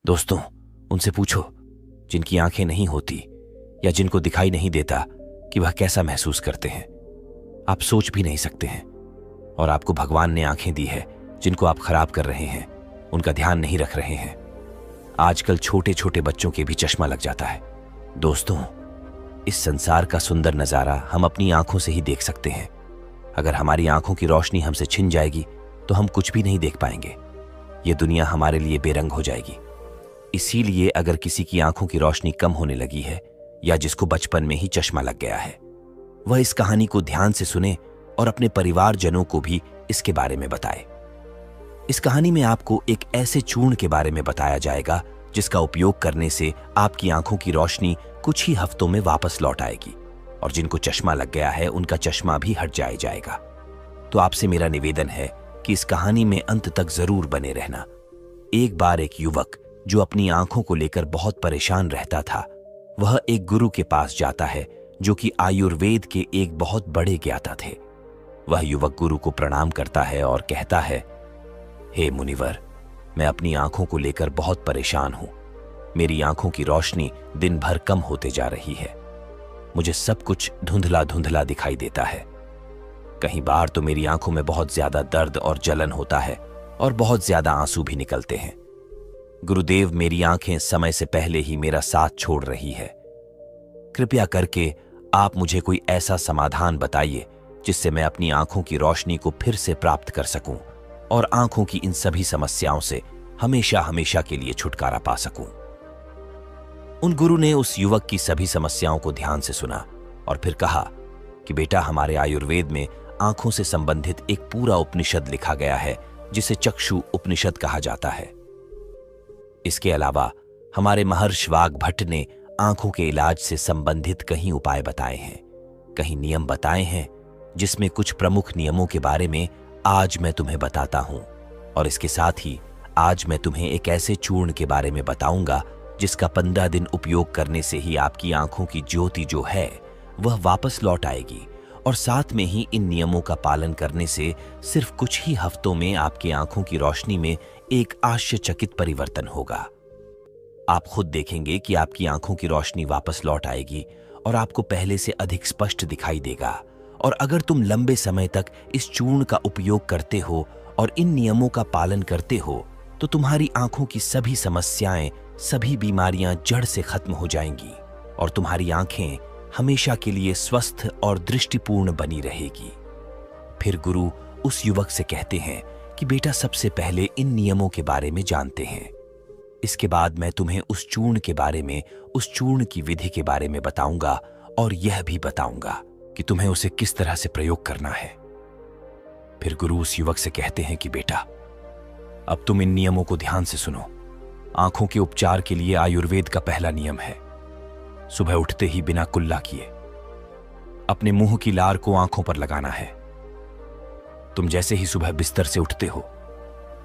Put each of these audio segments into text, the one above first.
दोस्तों, उनसे पूछो जिनकी आंखें नहीं होती या जिनको दिखाई नहीं देता कि वह कैसा महसूस करते हैं। आप सोच भी नहीं सकते हैं। और आपको भगवान ने आंखें दी है जिनको आप खराब कर रहे हैं, उनका ध्यान नहीं रख रहे हैं। आजकल छोटे छोटे बच्चों के भी चश्मा लग जाता है। दोस्तों, इस संसार का सुंदर नजारा हम अपनी आंखों से ही देख सकते हैं। अगर हमारी आंखों की रोशनी हमसे छिन जाएगी तो हम कुछ भी नहीं देख पाएंगे। ये दुनिया हमारे लिए बेरंग हो जाएगी। इसीलिए अगर किसी की आंखों की रोशनी कम होने लगी है या जिसको बचपन में ही चश्मा लग गया है, वह इस कहानी को ध्यान से सुने और अपने परिवारजनों को भी इसके बारे में बताए। इस कहानी में आपको एक ऐसे चूर्ण के बारे में बताया जाएगा जिसका उपयोग करने से आपकी आंखों की रोशनी कुछ ही हफ्तों में वापस लौट आएगी और जिनको चश्मा लग गया है उनका चश्मा भी हट जाएगा। तो आपसे मेरा निवेदन है कि इस कहानी में अंत तक जरूर बने रहना। एक बार एक युवक जो अपनी आंखों को लेकर बहुत परेशान रहता था, वह एक गुरु के पास जाता है जो कि आयुर्वेद के एक बहुत बड़े ज्ञाता थे। वह युवक गुरु को प्रणाम करता है और कहता है, हे मुनिवर, मैं अपनी आंखों को लेकर बहुत परेशान हूं। मेरी आंखों की रोशनी दिन भर कम होते जा रही है। मुझे सब कुछ धुंधला धुंधला दिखाई देता है। कहीं बार तो मेरी आंखों में बहुत ज्यादा दर्द और जलन होता है और बहुत ज्यादा आंसू भी निकलते हैं। गुरुदेव, मेरी आंखें समय से पहले ही मेरा साथ छोड़ रही है। कृपया करके आप मुझे कोई ऐसा समाधान बताइए जिससे मैं अपनी आंखों की रोशनी को फिर से प्राप्त कर सकूं और आंखों की इन सभी समस्याओं से हमेशा हमेशा के लिए छुटकारा पा सकूं। उन गुरु ने उस युवक की सभी समस्याओं को ध्यान से सुना और फिर कहा कि बेटा, हमारे आयुर्वेद में आंखों से संबंधित एक पूरा उपनिषद लिखा गया है जिसे चक्षु उपनिषद कहा जाता है। इसके अलावा हमारे महर्षि वाग्भट्ट ने आंखों के इलाज से संबंधित कई उपाय बताए हैं, कई नियम बताए हैं, जिसमें कुछ प्रमुख नियमों के बारे में आज मैं तुम्हें बताता हूं। और इसके साथ ही आज मैं तुम्हें एक ऐसे चूर्ण के बारे में बताऊंगा जिसका 15 दिन उपयोग करने से ही आपकी आंखों की ज्योति जो है वह वापस लौट आएगी। और साथ में ही इन नियमों का पालन करने से सिर्फ कुछ ही हफ्तों में आपकी आंखों की रोशनी में एक आश्चर्यचकित परिवर्तन होगा। आप खुद देखेंगे कि आपकी आंखों की रोशनी वापस लौट आएगी और आपको पहले से अधिक स्पष्ट दिखाई देगा। और अगर तुम लंबे समय तक इस चूर्ण का उपयोग करते हो और इन नियमों का पालन करते हो तो तुम्हारी आंखों की सभी समस्याएं, सभी बीमारियां जड़ से खत्म हो जाएंगी और तुम्हारी आंखें हमेशा के लिए स्वस्थ और दृष्टिपूर्ण बनी रहेगी। फिर गुरु उस युवक से कहते हैं कि बेटा, सबसे पहले इन नियमों के बारे में जानते हैं। इसके बाद मैं तुम्हें उस चूर्ण के बारे में, उस चूर्ण की विधि के बारे में बताऊंगा और यह भी बताऊंगा कि तुम्हें उसे किस तरह से प्रयोग करना है। फिर गुरु उस युवक से कहते हैं कि बेटा, अब तुम इन नियमों को ध्यान से सुनो। आंखों के उपचार के लिए आयुर्वेद का पहला नियम है, सुबह उठते ही बिना कुल्ला किए अपने मुंह की लार को आंखों पर लगाना है। तुम जैसे ही सुबह बिस्तर से उठते हो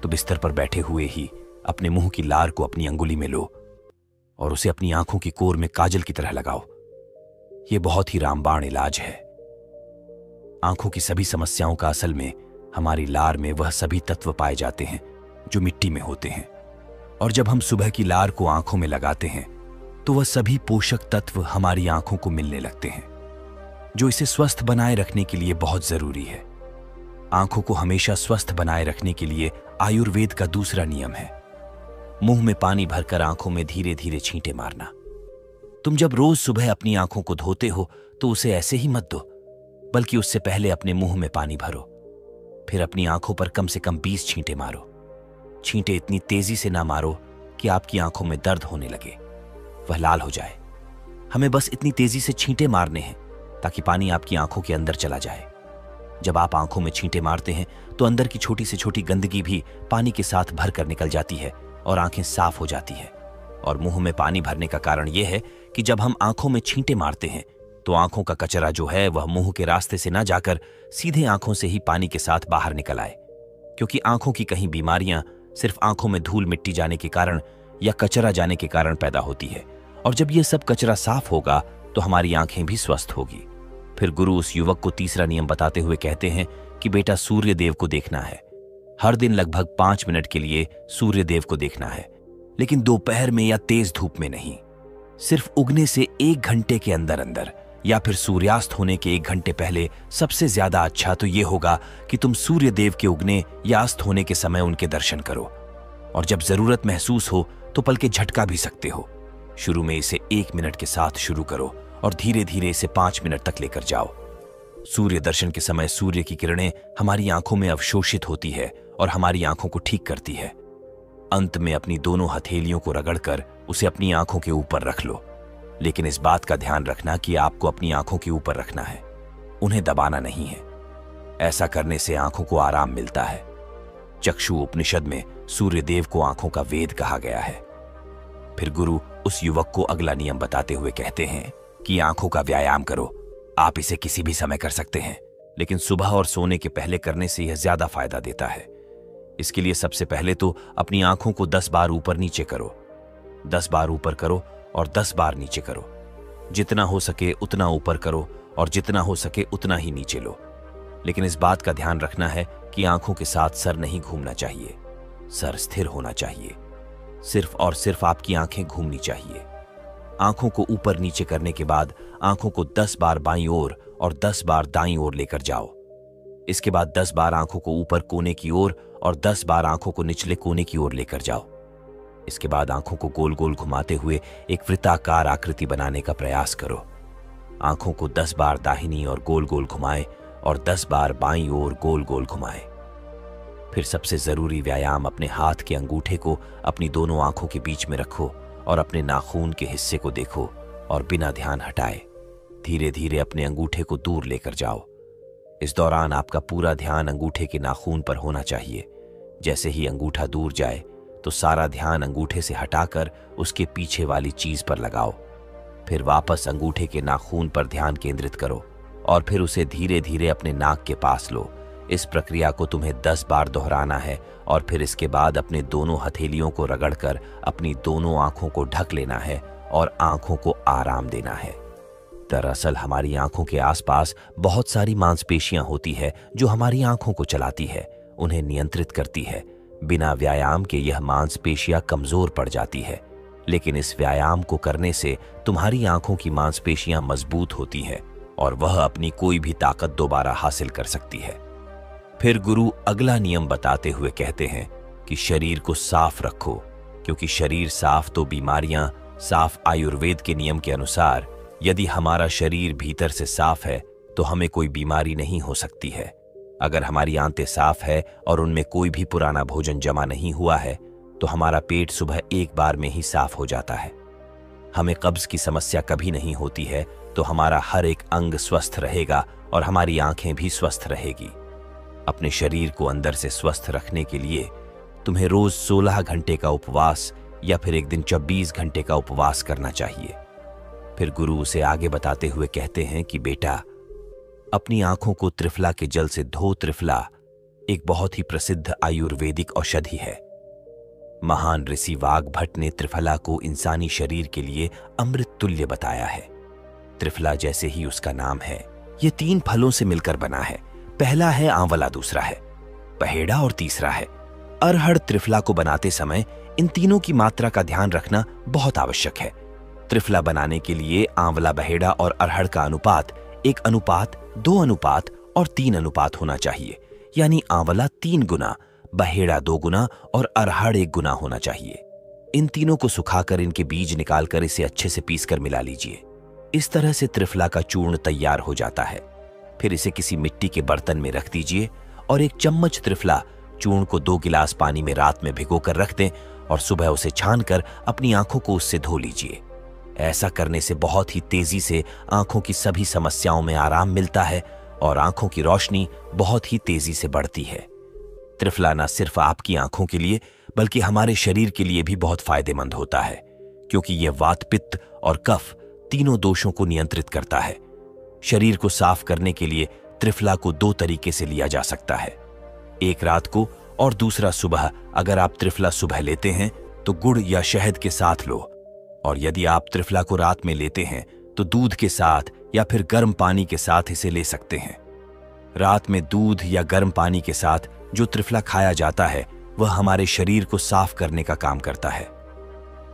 तो बिस्तर पर बैठे हुए ही अपने मुंह की लार को अपनी अंगुली में लो और उसे अपनी आंखों की कोर में काजल की तरह लगाओ। यह बहुत ही रामबाण इलाज है। आंखों की सभी समस्याओं का असल में हमारी लार में वह सभी तत्व पाए जाते हैं जो मिट्टी में होते हैं। और जब हम सुबह की लार को आंखों में लगाते हैं तो वह सभी पोषक तत्व हमारी आंखों को मिलने लगते हैं, जो इसे स्वस्थ बनाए रखने के लिए बहुत जरूरी है। आंखों को हमेशा स्वस्थ बनाए रखने के लिए आयुर्वेद का दूसरा नियम है, मुंह में पानी भरकर आंखों में धीरे धीरे छींटे मारना। तुम जब रोज सुबह अपनी आंखों को धोते हो तो उसे ऐसे ही मत धो, बल्कि उससे पहले अपने मुंह में पानी भरो। फिर अपनी आंखों पर कम से कम 20 छींटे मारो। छींटे इतनी तेजी से ना मारो कि आपकी आंखों में दर्द होने लगे, वह लाल हो जाए। हमें बस इतनी तेजी से छींटे मारने हैं ताकि पानी आपकी आंखों के अंदर चला जाए। जब आप आंखों में छींटे मारते हैं तो अंदर की छोटी से छोटी गंदगी भी पानी के साथ भर कर निकल जाती है और आंखें साफ हो जाती है। और मुंह में पानी भरने का कारण यह है कि जब हम आंखों में छींटे मारते हैं तो आंखों का कचरा जो है वह मुंह के रास्ते से ना जाकर सीधे आंखों से ही पानी के साथ बाहर निकल आए, क्योंकि आंखों की कहीं बीमारियां सिर्फ आंखों में धूल मिट्टी जाने के कारण या कचरा जाने के कारण पैदा होती है। और जब यह सब कचरा साफ होगा तो हमारी आंखें भी स्वस्थ होगी। फिर गुरु उस युवक को तीसरा नियम बताते हुए कहते हैं कि बेटा, सूर्य देव को देखना है। हर दिन लगभग 5 मिनट के लिए सूर्य देव को देखना है, लेकिन दोपहर में या तेज धूप में नहीं। सिर्फ उगने से 1 घंटे के अंदर अंदर या फिर सूर्यास्त होने के 1 घंटे पहले सबसे ज्यादा अच्छा तो यह होगा कि तुम सूर्य देव के उगने या अस्त होने के समय उनके दर्शन करो। और जब जरूरत महसूस हो तो पल के झटका भी सकते हो। शुरू में इसे 1 मिनट के साथ शुरू करो और धीरे धीरे इसे 5 मिनट तक लेकर जाओ। सूर्य दर्शन के समय सूर्य की किरणें हमारी आंखों में अवशोषित होती है और हमारी आंखों को ठीक करती है। अंत में अपनी दोनों हथेलियों को रगड़कर उसे अपनी आंखों के ऊपर रख लो, लेकिन इस बात का ध्यान रखना कि आपको अपनी आंखों के ऊपर रखना है, उन्हें दबाना नहीं है। ऐसा करने से आंखों को आराम मिलता है। चक्षु उपनिषद में सूर्य देव को आंखों का वेद कहा गया है। फिर गुरु उस युवक को अगला नियम बताते हुए कहते हैं कि आंखों का व्यायाम करो। आप इसे किसी भी समय कर सकते हैं, लेकिन सुबह और सोने के पहले करने से यह ज्यादा फायदा देता है। इसके लिए सबसे पहले तो अपनी आंखों को 10 बार ऊपर नीचे करो। 10 बार ऊपर करो और 10 बार नीचे करो। जितना हो सके उतना ऊपर करो और जितना हो सके उतना ही नीचे लो। लेकिन इस बात का ध्यान रखना है कि आंखों के साथ सर नहीं घूमना चाहिए। सर स्थिर होना चाहिए। सिर्फ और सिर्फ आपकी आंखें घूमनी चाहिए। आंखों को ऊपर नीचे करने के बाद आंखों को 10 बार बाईं ओर और 10 बार दाईं ओर लेकर जाओ। इसके बाद 10 बार आंखों को ऊपर कोने की ओर और 10 बार आंखों को निचले कोने की ओर लेकर जाओ। इसके बाद आंखों को गोल गोल घुमाते हुए एक वृत्ताकार आकृति बनाने का प्रयास करो। आंखों को 10 बार दाहिनी और गोल गोल घुमाएं और 10 बार बाईं ओर गोल गोल घुमाएं। फिर सबसे जरूरी व्यायाम, अपने हाथ के अंगूठे को अपनी दोनों आंखों के बीच में रखो और अपने नाखून के हिस्से को देखो और बिना ध्यान हटाए धीरे धीरे अपने अंगूठे को दूर लेकर जाओ। इस दौरान आपका पूरा ध्यान अंगूठे के नाखून पर होना चाहिए। जैसे ही अंगूठा दूर जाए तो सारा ध्यान अंगूठे से हटाकर उसके पीछे वाली चीज पर लगाओ। फिर वापस अंगूठे के नाखून पर ध्यान केंद्रित करो और फिर उसे धीरे धीरे अपने नाक के पास लो। इस प्रक्रिया को तुम्हें 10 बार दोहराना है और फिर इसके बाद अपने दोनों हथेलियों को रगड़कर अपनी दोनों आंखों को ढक लेना है और आंखों को आराम देना है। दरअसल हमारी आंखों के आसपास बहुत सारी मांसपेशियां होती है जो हमारी आंखों को चलाती है, उन्हें नियंत्रित करती है। बिना व्यायाम के यह मांसपेशियां कमजोर पड़ जाती है, लेकिन इस व्यायाम को करने से तुम्हारी आंखों की मांसपेशियां मजबूत होती है और वह अपनी कोई भी ताकत दोबारा हासिल कर सकती है। फिर गुरु अगला नियम बताते हुए कहते हैं कि शरीर को साफ रखो, क्योंकि शरीर साफ तो बीमारियां साफ। आयुर्वेद के नियम के अनुसार यदि हमारा शरीर भीतर से साफ है तो हमें कोई बीमारी नहीं हो सकती है। अगर हमारी आंतें साफ है और उनमें कोई भी पुराना भोजन जमा नहीं हुआ है तो हमारा पेट सुबह एक बार में ही साफ हो जाता है। हमें कब्ज की समस्या कभी नहीं होती है, तो हमारा हर एक अंग स्वस्थ रहेगा और हमारी आंखें भी स्वस्थ रहेगी। अपने शरीर को अंदर से स्वस्थ रखने के लिए तुम्हें रोज 16 घंटे का उपवास या फिर एक दिन 24 घंटे का उपवास करना चाहिए। फिर गुरु उसे आगे बताते हुए कहते हैं कि बेटा, अपनी आंखों को त्रिफला के जल से धो। त्रिफला एक बहुत ही प्रसिद्ध आयुर्वेदिक औषधि है। महान ऋषि वाघ भट्ट ने त्रिफला को इंसानी शरीर के लिए अमृत तुल्य बताया है। त्रिफला जैसे ही उसका नाम है, यह 3 फलों से मिलकर बना है। पहला है आंवला, दूसरा है पहेड़ा और तीसरा है अरहड़। त्रिफला को बनाते समय इन तीनों की मात्रा का ध्यान रखना बहुत आवश्यक है। त्रिफला बनाने के लिए आंवला, बहेड़ा और अरहड़ का अनुपात 1 अनुपात 2 अनुपात और 3 अनुपात होना चाहिए। यानी आंवला 3 गुना, बहेड़ा 2 गुना और अरहड़ 1 गुना होना चाहिए। इन तीनों को सुखाकर इनके बीज निकालकर इसे अच्छे से पीसकर मिला लीजिए। इस तरह से त्रिफला का चूर्ण तैयार हो जाता है। फिर इसे किसी मिट्टी के बर्तन में रख दीजिए और 1 चम्मच त्रिफला चूर्ण को 2 गिलास पानी में रात में भिगोकर रख दें और सुबह उसे छानकर अपनी आंखों को उससे धो लीजिए। ऐसा करने से बहुत ही तेजी से आंखों की सभी समस्याओं में आराम मिलता है और आंखों की रोशनी बहुत ही तेजी से बढ़ती है। त्रिफला न सिर्फ आपकी आंखों के लिए बल्कि हमारे शरीर के लिए भी बहुत फायदेमंद होता है, क्योंकि यह वात, पित्त और कफ तीनों दोषों को नियंत्रित करता है। शरीर को साफ करने के लिए त्रिफला को 2 तरीके से लिया जा सकता है, एक रात को और दूसरा सुबह। अगर आप त्रिफला सुबह लेते हैं तो गुड़ या शहद के साथ लो, और यदि आप त्रिफला को रात में लेते हैं तो दूध के साथ या फिर गर्म पानी के साथ इसे ले सकते हैं। रात में दूध या गर्म पानी के साथ जो त्रिफला खाया जाता है वह हमारे शरीर को साफ करने का काम करता है।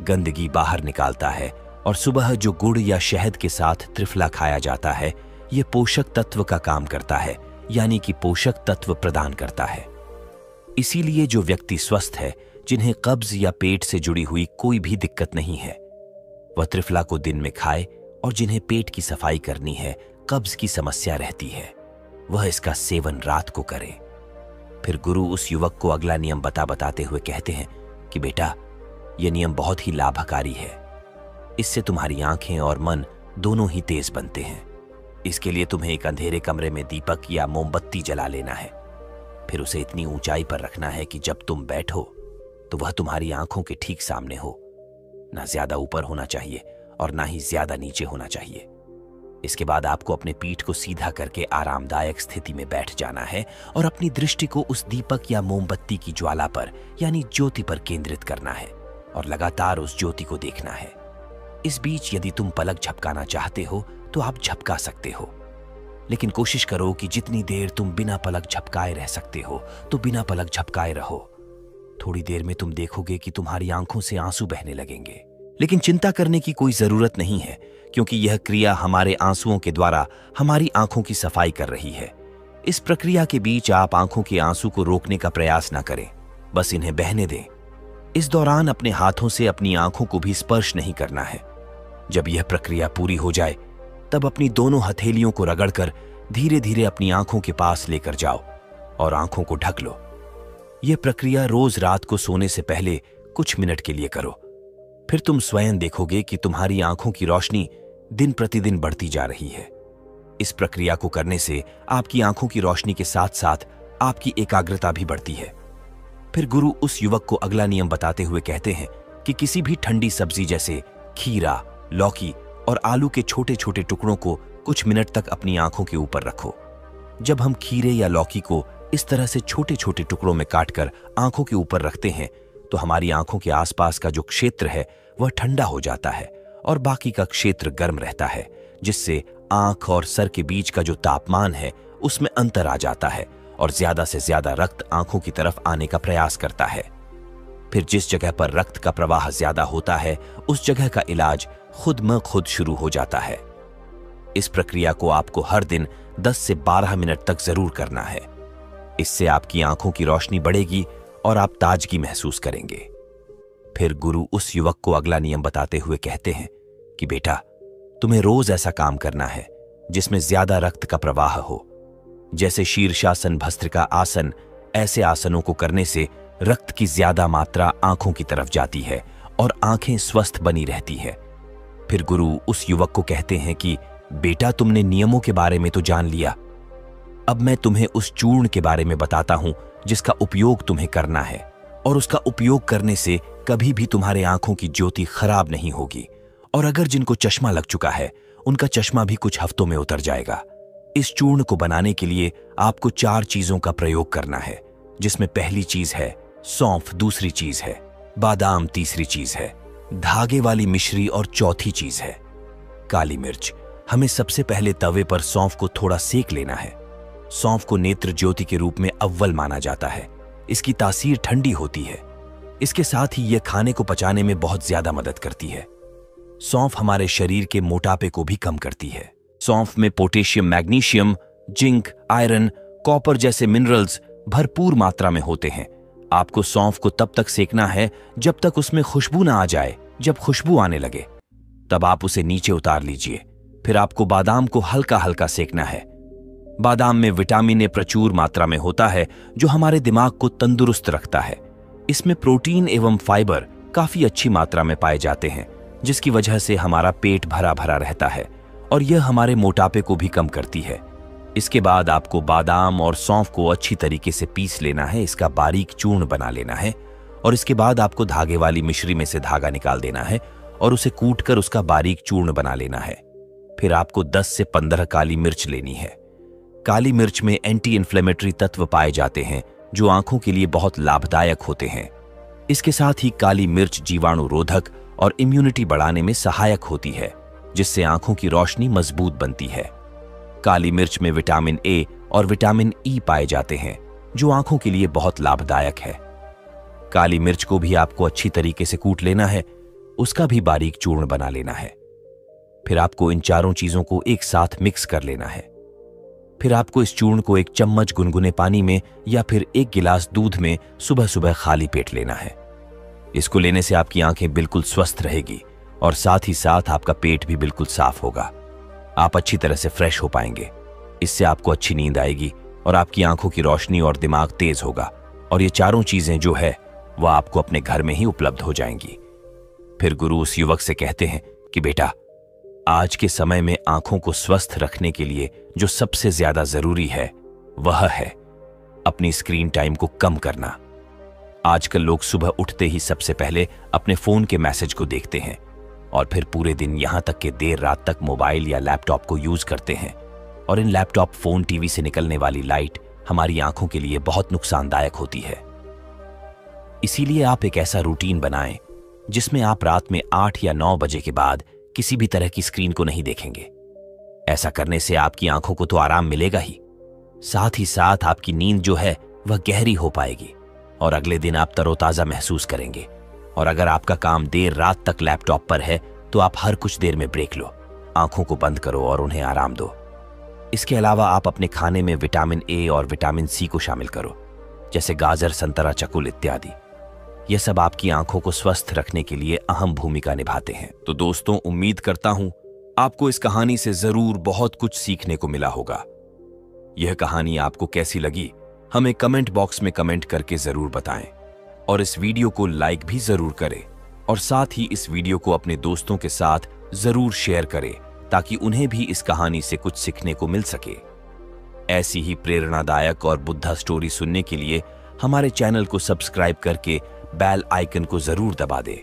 गंदगी बाहर निकालता है, और सुबह जो गुड़ या शहद के साथ त्रिफला खाया जाता है ये पोषक तत्व का काम करता है, यानी कि पोषक तत्व प्रदान करता है। इसीलिए जो व्यक्ति स्वस्थ है, जिन्हें कब्ज या पेट से जुड़ी हुई कोई भी दिक्कत नहीं है, वह त्रिफला को दिन में खाए, और जिन्हें पेट की सफाई करनी है, कब्ज की समस्या रहती है, वह इसका सेवन रात को करे। फिर गुरु उस युवक को अगला नियम बताते हुए कहते हैं कि बेटा, यह नियम बहुत ही लाभकारी है। इससे तुम्हारी आंखें और मन दोनों ही तेज बनते हैं। इसके लिए तुम्हें एक अंधेरे कमरे में दीपक या मोमबत्ती जला लेना है। फिर उसे इतनी ऊंचाई पर रखना है कि जब तुम बैठो तो वह तुम्हारी आंखों के ठीक सामने हो। ना ज्यादा ऊपर होना चाहिए और ना ही ज्यादा नीचे होना चाहिए। इसके बाद आपको अपने पीठ को सीधा करके आरामदायक स्थिति में बैठ जाना है और अपनी दृष्टि को उस दीपक या मोमबत्ती की ज्वाला पर यानी ज्योति पर केंद्रित करना है और लगातार उस ज्योति को देखना है। इस बीच यदि तुम पलक झपकाना चाहते हो तो आप झपका सकते हो, लेकिन कोशिश करो कि जितनी देर तुम बिना पलक झपकाए रह सकते हो तो बिना पलक झपकाए रहो। थोड़ी देर में तुम देखोगे कि तुम्हारी आंखों से आंसू बहने लगेंगे, लेकिन चिंता करने की कोई जरूरत नहीं है, क्योंकि यह क्रिया हमारे आंसुओं के द्वारा हमारी आंखों की सफाई कर रही है। इस प्रक्रिया के बीच आप आंखों के आंसू को रोकने का प्रयास न करें, बस इन्हें बहने दें। इस दौरान अपने हाथों से अपनी आंखों को भी स्पर्श नहीं करना है। जब यह प्रक्रिया पूरी हो जाए तब अपनी दोनों हथेलियों को रगड़कर धीरे धीरे अपनी आंखों के पास लेकर जाओ और आंखों को ढक लो। यह प्रक्रिया रोज रात को सोने से पहले कुछ मिनट के लिए करो। फिर तुम स्वयं देखोगे कि तुम्हारी आंखों की रोशनी दिन प्रतिदिन बढ़ती जा रही है। इस प्रक्रिया को करने से आपकी आंखों की रोशनी के साथ साथ आपकी एकाग्रता भी बढ़ती है। फिर गुरु उस युवक को अगला नियम बताते हुए कहते हैं कि किसी भी ठंडी सब्जी जैसे खीरा, लौकी और आलू के छोटे छोटे टुकड़ों को कुछ मिनट तक अपनी आंखों के ऊपर रखो। जब हम खीरे या लौकी को इस तरह से छोटे छोटे टुकड़ों में काटकर आंखों के ऊपर रखते हैं तो हमारी आंखों के आसपास का जो क्षेत्र है वह ठंडा हो जाता है और बाकी का क्षेत्र गर्म रहता है, जिससे आंख और सर के बीच का जो तापमान है उसमें अंतर आ जाता है और ज्यादा से ज्यादा रक्त आंखों की तरफ आने का प्रयास करता है। फिर जिस जगह पर रक्त का प्रवाह ज्यादा होता है उस जगह का इलाज खुद म खुद शुरू हो जाता है। इस प्रक्रिया को आपको हर दिन 10 से 12 मिनट तक जरूर करना है। इससे आपकी आंखों की रोशनी बढ़ेगी और आप ताजगी महसूस करेंगे। फिर गुरु उस युवक को अगला नियम बताते हुए कहते हैं कि बेटा, तुम्हें रोज ऐसा काम करना है जिसमें ज्यादा रक्त का प्रवाह हो, जैसे शीर्षासन, भस्त्रिका आसन। ऐसे आसनों को करने से रक्त की ज्यादा मात्रा आंखों की तरफ जाती है और आंखें स्वस्थ बनी रहती है। फिर गुरु उस युवक को कहते हैं कि बेटा, तुमने नियमों के बारे में तो जान लिया, अब मैं तुम्हें उस चूर्ण के बारे में बताता हूं जिसका उपयोग तुम्हें करना है, और उसका उपयोग करने से कभी भी तुम्हारे आंखों की ज्योति खराब नहीं होगी। और अगर जिनको चश्मा लग चुका है उनका चश्मा भी कुछ हफ्तों में उतर जाएगा। इस चूर्ण को बनाने के लिए आपको 4 चीजों का प्रयोग करना है, जिसमें पहली चीज है सौंफ, दूसरी चीज है बादाम, तीसरी चीज है धागे वाली मिश्री और चौथी चीज है काली मिर्च। हमें सबसे पहले तवे पर सौंफ को थोड़ा सेक लेना है। सौंफ को नेत्र ज्योति के रूप में अव्वल माना जाता है। इसकी तासीर ठंडी होती है। इसके साथ ही यह खाने को पचाने में बहुत ज्यादा मदद करती है। सौंफ हमारे शरीर के मोटापे को भी कम करती है। सौंफ में potassium, magnesium, zinc, iron, copper जैसे मिनरल्स भरपूर मात्रा में होते हैं। आपको सौंफ को तब तक सेकना है जब तक उसमें खुशबू ना आ जाए। जब खुशबू आने लगे तब आप उसे नीचे उतार लीजिए। फिर आपको बादाम को हल्का हल्का सेकना है। बादाम में विटामिन ए प्रचुर मात्रा में होता है जो हमारे दिमाग को तंदुरुस्त रखता है। इसमें प्रोटीन एवं फाइबर काफी अच्छी मात्रा में पाए जाते हैं, जिसकी वजह से हमारा पेट भरा भरा रहता है और यह हमारे मोटापे को भी कम करती है। इसके बाद आपको बादाम और सौंफ को अच्छी तरीके से पीस लेना है, इसका बारीक चूर्ण बना लेना है और इसके बाद आपको धागे वाली मिश्री में से धागा निकाल देना है और उसे कूटकर उसका बारीक चूर्ण बना लेना है। फिर आपको 10 से 15 काली मिर्च लेनी है। काली मिर्च में एंटी इन्फ्लेमेटरी तत्व पाए जाते हैं जो आंखों के लिए बहुत लाभदायक होते हैं। इसके साथ ही काली मिर्च जीवाणु रोधक और इम्यूनिटी बढ़ाने में सहायक होती है, जिससे आंखों की रोशनी मजबूत बनती है। काली मिर्च में विटामिन ए और विटामिन ई पाए जाते हैं जो आंखों के लिए बहुत लाभदायक है। काली मिर्च को भी आपको अच्छी तरीके से कूट लेना है। उसका भी बारीक चूर्ण बना लेना है। फिर आपको इन चारों चीजों को एक साथ मिक्स कर लेना है। फिर आपको इस चूर्ण को एक चम्मच गुनगुने पानी में या फिर एक गिलास दूध में सुबह सुबह खाली पेट लेना है। इसको लेने से आपकी आंखें बिल्कुल स्वस्थ रहेगी और साथ ही साथ आपका पेट भी बिल्कुल साफ होगा। आप अच्छी तरह से फ्रेश हो पाएंगे। इससे आपको अच्छी नींद आएगी और आपकी आंखों की रोशनी और दिमाग तेज होगा और ये चारों चीजें जो है वह आपको अपने घर में ही उपलब्ध हो जाएंगी। फिर गुरु उस युवक से कहते हैं कि बेटा, आज के समय में आंखों को स्वस्थ रखने के लिए जो सबसे ज्यादा जरूरी है वह है अपनी स्क्रीन टाइम को कम करना। आजकल लोग सुबह उठते ही सबसे पहले अपने फोन के मैसेज को देखते हैं और फिर पूरे दिन यहां तक कि देर रात तक मोबाइल या लैपटॉप को यूज करते हैं। और इन लैपटॉप, फोन, टीवी से निकलने वाली लाइट हमारी आंखों के लिए बहुत नुकसानदायक होती है। इसीलिए आप एक ऐसा रूटीन बनाएं जिसमें आप रात में 8 या 9 बजे के बाद किसी भी तरह की स्क्रीन को नहीं देखेंगे। ऐसा करने से आपकी आंखों को तो आराम मिलेगा ही, साथ ही साथ आपकी नींद जो है वह गहरी हो पाएगी और अगले दिन आप तरोताजा महसूस करेंगे। और अगर आपका काम देर रात तक लैपटॉप पर है तो आप हर कुछ देर में ब्रेक लो, आंखों को बंद करो और उन्हें आराम दो। इसके अलावा आप अपने खाने में विटामिन ए और विटामिन सी को शामिल करो, जैसे गाजर, संतरा, चकुल इत्यादि। यह सब आपकी आंखों को स्वस्थ रखने के लिए अहम भूमिका निभाते हैं। तो दोस्तों, उम्मीद करता हूं आपको इस कहानी से जरूर बहुत कुछ सीखने को मिला होगा। यह कहानी आपको कैसी लगी हमें कमेंट बॉक्स में कमेंट करके जरूर बताएं और इस वीडियो को लाइक भी जरूर करें और साथ ही इस वीडियो को अपने दोस्तों के साथ जरूर शेयर करें ताकि उन्हें भी इस कहानी से कुछ सीखने को मिल सके। ऐसी ही प्रेरणादायक और बुद्धा स्टोरी सुनने के लिए हमारे चैनल को सब्सक्राइब करके बेल आइकन को जरूर दबा दें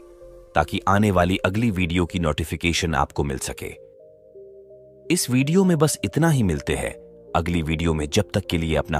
ताकि आने वाली अगली वीडियो की नोटिफिकेशन आपको मिल सके। इस वीडियो में बस इतना ही। मिलते हैं अगली वीडियो में। जब तक के लिए अपना